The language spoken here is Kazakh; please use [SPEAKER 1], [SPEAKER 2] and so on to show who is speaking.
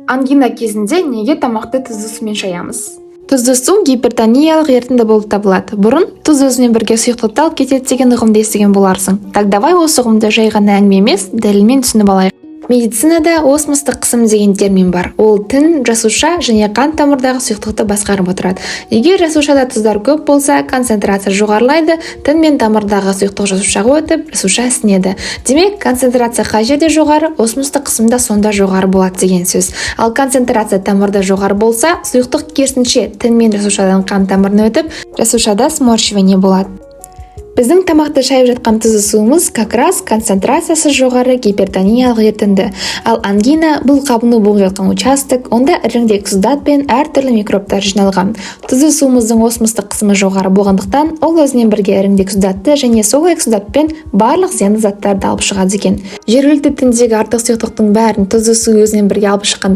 [SPEAKER 1] Ангина кезінде неге тамақты тұзды сумен шаямыз? Тұзды су гипертониялық ерітінді болып табылады. Бұрын тұз өзімен бірге сұйықтықты алып кетеді деген ұғымды естіген боларсың. Так давай осы ұғымды жай ғана әңгіме емес, дәлелмен түсініп алайық. Медицинада осмостық қысым деген термин бар. Ол тін, жасуша және қан тамырдағы сұйықтықты басқарып отырады. Егер жасушада тұздар көп болса, концентрация жоғарылайды, тін мен тамырдағы сұйықтық жасушаға өтіп, жасуша ісінеді. Демек, концентрация қай жерде жоғары, осмостық қысым да сонда жоғары болады деген сөз. Ал концентрация тамырда жоғары болса, сұйықтық керісінше тін мен жасушадан қан тамырына өтіп, жасушада сморщивание болады. Біздің тамақты шайып жатқан тұзды суымыз как раз концентрациясы жоғары гипертониялық ерітінді. Ал ангина бұл қабыну болып жатқан участок, онда іріңдек тұздат пен әртүрлі микробтар жиналған. Тұзды суымыздың осмостық қысымы жоғары болғандықтан, ол өзінен бірге іріңдек тұздатты және сол тұздатпен барлық зиянды заттарды алып шығады екен. Жергілікті тіндегі артық сұйықтықтың бәрін тұзды су өзінен бірге алып шыққандықтан